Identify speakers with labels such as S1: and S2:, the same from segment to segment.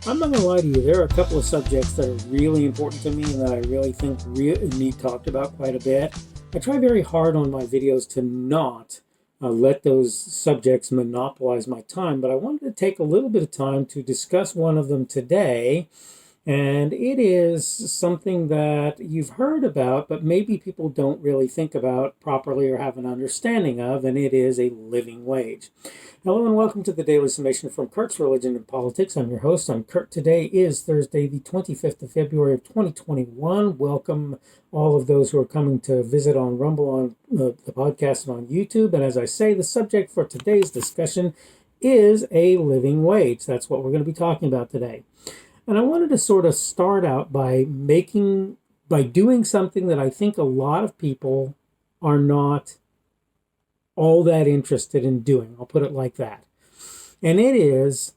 S1: I'm not going to lie to you, there are a couple of subjects that are really important to me and that I really think need talked about quite a bit. I try very hard on my videos to not let those subjects monopolize my time, but I wanted to take a little bit of time to discuss one of them today. And it is something that you've heard about, but maybe people don't really think about properly or have an understanding of, and it is a living wage. Hello and welcome to the Daily Summation from Kurt's Religion and Politics. I'm your host. I'm Kurt. Today is Thursday, the 25th of February of 2021. Welcome all of those who are coming to visit on Rumble, on the podcast, and on YouTube. And as I say, the subject for today's discussion is a living wage. That's what we're going to be talking about today. And I wanted to sort of start out by doing something that I think a lot of people are not all that interested in doing. I'll put it like that. And it is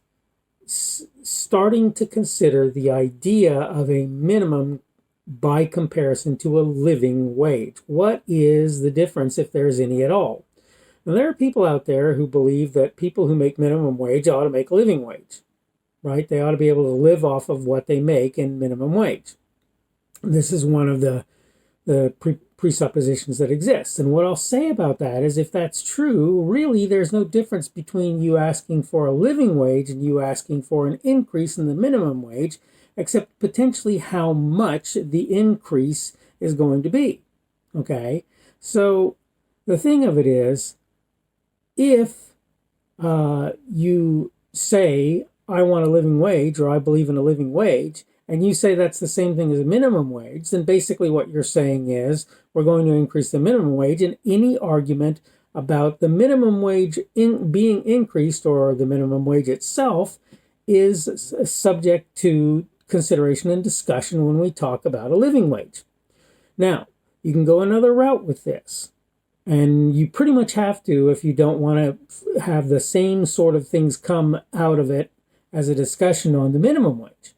S1: starting to consider the idea of a minimum by comparison to a living wage. What is the difference, if there's any at all? And there are people out there who believe that people who make minimum wage ought to make a living wage. Right? They ought to be able to live off of what they make in minimum wage. This is one of the presuppositions that exists. And what I'll say about that is, if that's true, really there's no difference between you asking for a living wage and you asking for an increase in the minimum wage, except potentially how much the increase is going to be. Okay? So the thing of it is, if you say, I want a living wage, or I believe in a living wage, and you say that's the same thing as a minimum wage, then basically what you're saying is we're going to increase the minimum wage, and any argument about the minimum wage being increased or the minimum wage itself is subject to consideration and discussion when we talk about a living wage. Now, you can go another route with this. And you pretty much have to if you don't want to have the same sort of things come out of it as a discussion on the minimum wage.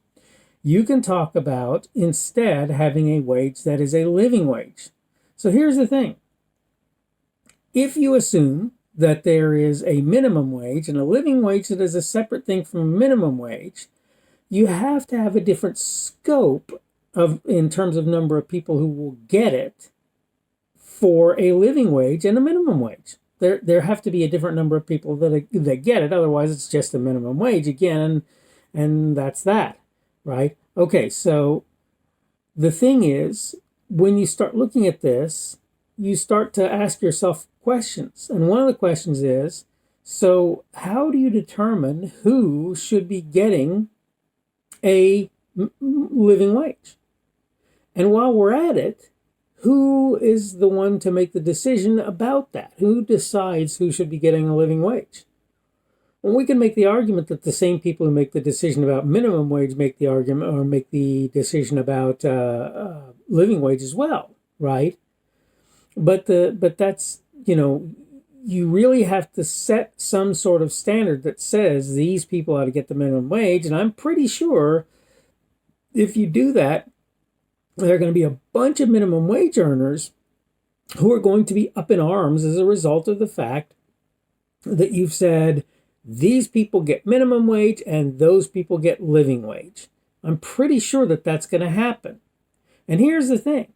S1: You can talk about instead having a wage that is a living wage. So here's the thing. If you assume that there is a minimum wage and a living wage that is a separate thing from a minimum wage, you have to have a different scope in terms of number of people who will get it for a living wage and a minimum wage. There have to be a different number of people that get it. Otherwise, it's just a minimum wage again, and that's that, right? Okay, so the thing is, when you start looking at this, you start to ask yourself questions. And one of the questions is, so how do you determine who should be getting a living wage? And while we're at it, who is the one to make the decision about that? Who decides who should be getting a living wage? Well, we can make the argument that the same people who make the decision about minimum wage make the argument or make the decision about living wage as well, right? But that's, you really have to set some sort of standard that says these people ought to get the minimum wage. And I'm pretty sure if you do that, there are going to be a bunch of minimum wage earners who are going to be up in arms as a result of the fact that you've said these people get minimum wage and those people get living wage. I'm pretty sure that that's going to happen. And here's the thing.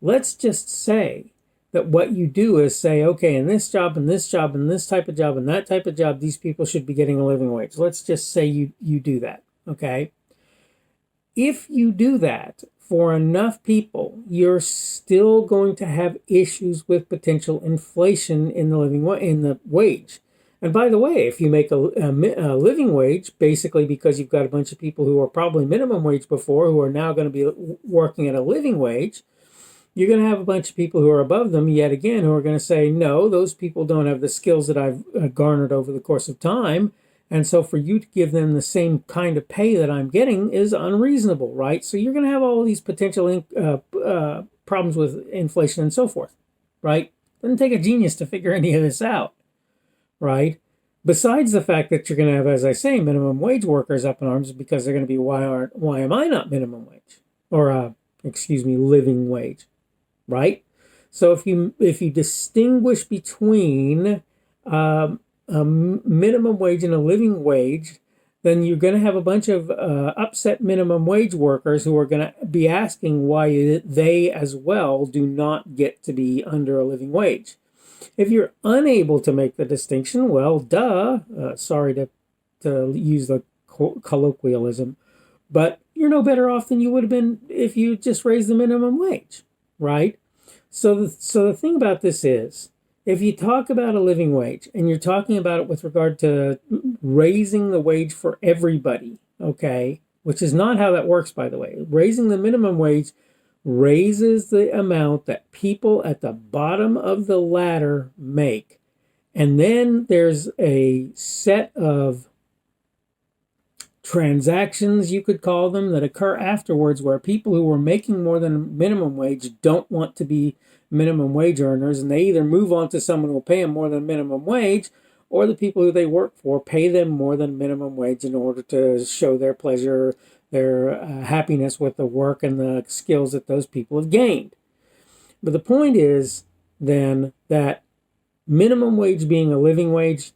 S1: Let's just say that what you do is say, okay, in this job and this job and this type of job and that type of job, these people should be getting a living wage. Let's just say you do that, okay? If you do that for enough people, you're still going to have issues with potential inflation in the wage. And by the way, if you make a living wage, basically because you've got a bunch of people who are probably minimum wage before who are now going to be working at a living wage, you're going to have a bunch of people who are above them yet again who are going to say, no, those people don't have the skills that I've garnered over the course of time. And so for you to give them the same kind of pay that I'm getting is unreasonable, right? So you're going to have all of these potential problems with inflation and so forth, right? Doesn't take a genius to figure any of this out, right? Besides the fact that you're going to have, as I say, minimum wage workers up in arms because they're going to be, why am I not minimum wage? Or, living wage, right? So if you distinguish between a minimum wage and a living wage, then you're going to have a bunch of upset minimum wage workers who are going to be asking why they as well do not get to be under a living wage. If you're unable to make the distinction, well, duh, sorry to use the colloquialism, but you're no better off than you would have been if you just raised the minimum wage, right? So the thing about this is, if you talk about a living wage and you're talking about it with regard to raising the wage for everybody, okay, which is not how that works, by the way. Raising the minimum wage raises the amount that people at the bottom of the ladder make. And then there's a set of transactions, you could call them, that occur afterwards where people who were making more than minimum wage don't want to be minimum wage earners, and they either move on to someone who will pay them more than minimum wage, or the people who they work for pay them more than minimum wage in order to show their pleasure, their happiness with the work and the skills that those people have gained. But the point is then that minimum wage being a living wage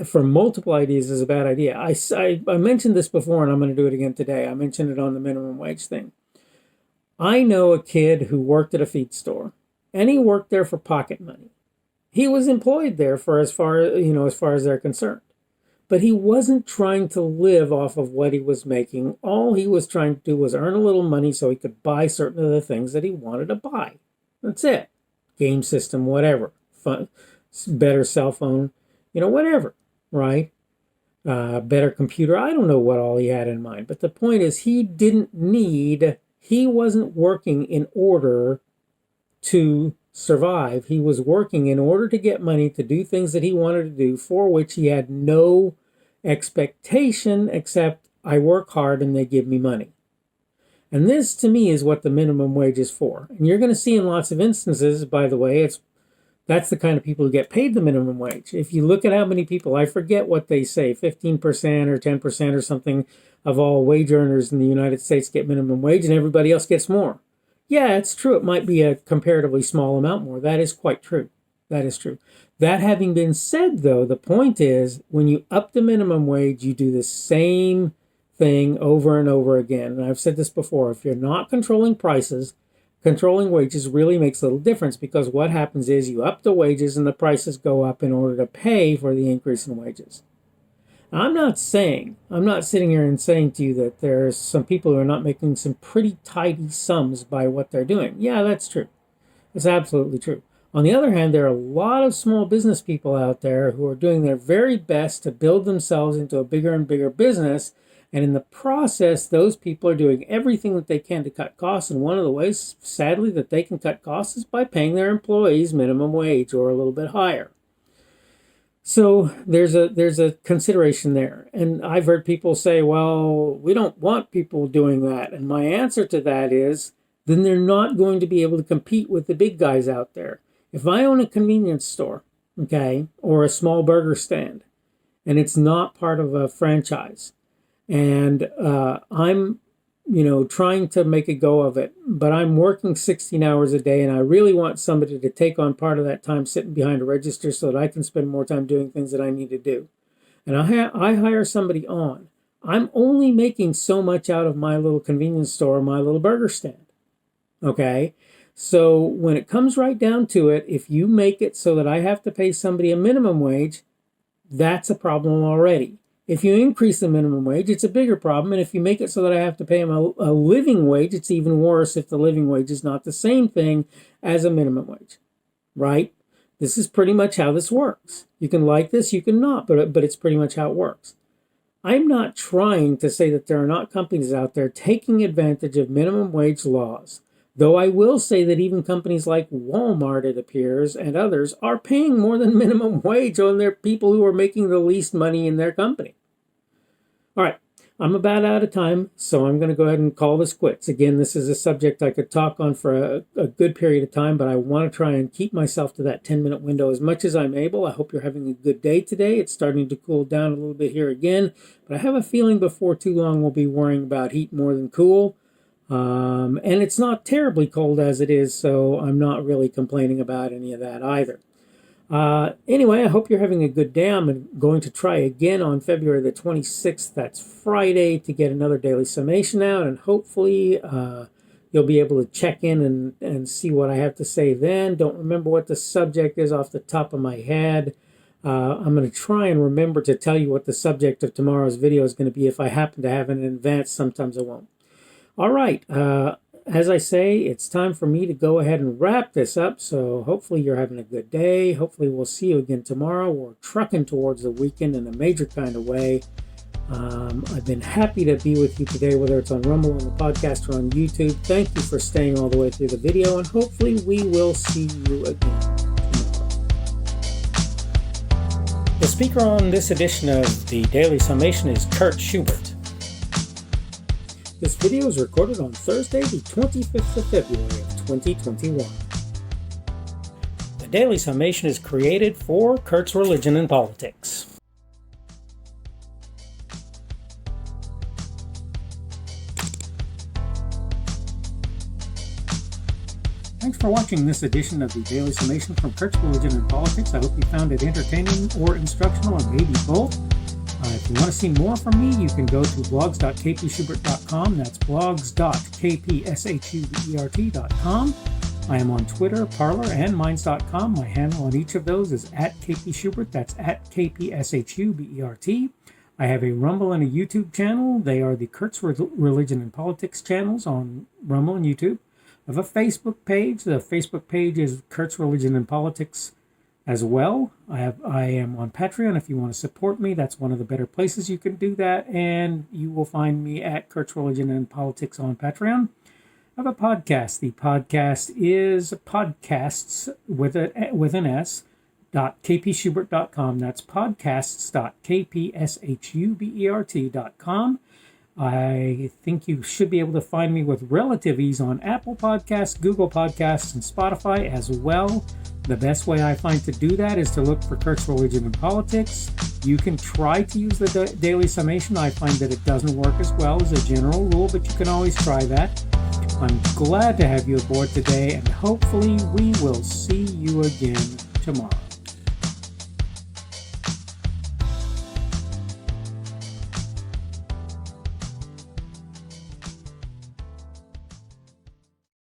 S1: for multiple ideas is a bad idea. I mentioned this before, and I'm going to do it again today. I mentioned it on the minimum wage thing. I know a kid who worked at a feed store, and he worked there for pocket money. He was employed there for as far as they're concerned. But he wasn't trying to live off of what he was making. All he was trying to do was earn a little money so he could buy certain of the things that he wanted to buy. That's it. Game system, whatever. Fun, better cell phone, whatever, right? Better computer. I don't know what all he had in mind. But the point is, he wasn't working in order to survive. He was working in order to get money to do things that he wanted to do, for which he had no expectation except I work hard and they give me money. And this, to me, is what the minimum wage is for. And you're going to see in lots of instances, by the way, that's the kind of people who get paid the minimum wage. If you look at how many people, I forget what they say, 15% or 10% or something of all wage earners in the United States get minimum wage and everybody else gets more. Yeah, it's true. It might be a comparatively small amount more. That is quite true. That is true. That having been said, though, the point is when you up the minimum wage, you do the same thing over and over again. And I've said this before. If you're not controlling prices, controlling wages really makes little difference, because what happens is you up the wages and the prices go up in order to pay for the increase in wages. I'm not sitting here and saying to you that there's some people who are not making some pretty tidy sums by what they're doing. Yeah, that's true. It's absolutely true. On the other hand, there are a lot of small business people out there who are doing their very best to build themselves into a bigger and bigger business. And in the process, those people are doing everything that they can to cut costs. And one of the ways, sadly, that they can cut costs is by paying their employees minimum wage or a little bit higher. So there's a consideration there. And I've heard people say, well, we don't want people doing that. And my answer to that is, then they're not going to be able to compete with the big guys out there. If I own a convenience store, okay, or a small burger stand, and it's not part of a franchise, and I'm trying to make a go of it, but I'm working 16 hours a day, and I really want somebody to take on part of that time sitting behind a register so that I can spend more time doing things that I need to do. And I hire somebody on. I'm only making so much out of my little convenience store, my little burger stand. Okay? So when it comes right down to it, if you make it so that I have to pay somebody a minimum wage, that's a problem already. If you increase the minimum wage, it's a bigger problem. And if you make it so that I have to pay them a living wage, it's even worse if the living wage is not the same thing as a minimum wage, right? This is pretty much how this works. You can like this, you can not, but it's pretty much how it works. I'm not trying to say that there are not companies out there taking advantage of minimum wage laws, though I will say that even companies like Walmart, it appears, and others are paying more than minimum wage on their people who are making the least money in their company. All right, I'm about out of time, so I'm going to go ahead and call this quits. Again, this is a subject I could talk on for a good period of time, but I want to try and keep myself to that 10-minute window as much as I'm able. I hope you're having a good day today. It's starting to cool down a little bit here again, but I have a feeling before too long we'll be worrying about heat more than cool. And it's not terribly cold as it is, so I'm not really complaining about any of that either. Anyway, I hope you're having a good day. I'm going to try again on February the 26th. That's Friday, to get another daily summation out, and hopefully you'll be able to check in and see what I have to say then. Don't remember what the subject is off the top of my head. I'm going to try and remember to tell you what the subject of tomorrow's video is going to be. If I happen to have it in advance, sometimes I won't. All right. As I say, it's time for me to go ahead and wrap this up. So hopefully you're having a good day. Hopefully we'll see you again tomorrow. We're trucking towards the weekend in a major kind of way. I've been happy to be with you today, whether it's on Rumble, on the podcast, or on YouTube. Thank you for staying all the way through the video, and hopefully we will see you again tomorrow. The speaker on this edition of the Daily Summation is Kurt Schubert. This video is recorded on Thursday, the 25th of February of 2021. The Daily Summation is created for Kurt's Religion and Politics. Thanks for watching this edition of the Daily Summation from Kurt's Religion and Politics. I hope you found it entertaining or instructional, or maybe both. If you want to see more from me, you can go to blogs.kpschubert.com. That's blogs.kpschubert.com. I am on Twitter, Parler, and Minds.com. My handle on each of those is @kpschubert. That's @kpschubert. I have a Rumble and a YouTube channel. They are the Kurt's Religion and Politics channels on Rumble and YouTube. I have a Facebook page. The Facebook page is Kurt's Religion and Politics as well. I am on Patreon. If you want to support me, that's one of the better places you can do that, and you will find me at Kurt's Religion and Politics on Patreon. I have a podcast. The podcast is podcasts with an S .kpschubert.com. That's podcasts.kpschubert.com. I think you should be able to find me with relative ease on Apple Podcasts, Google Podcasts, and Spotify as well. The best way I find to do that is to look for Kurt's Religion and Politics. You can try to use the Daily Summation. I find that it doesn't work as well as a general rule, but you can always try that. I'm glad to have you aboard today, and hopefully we will see you again tomorrow.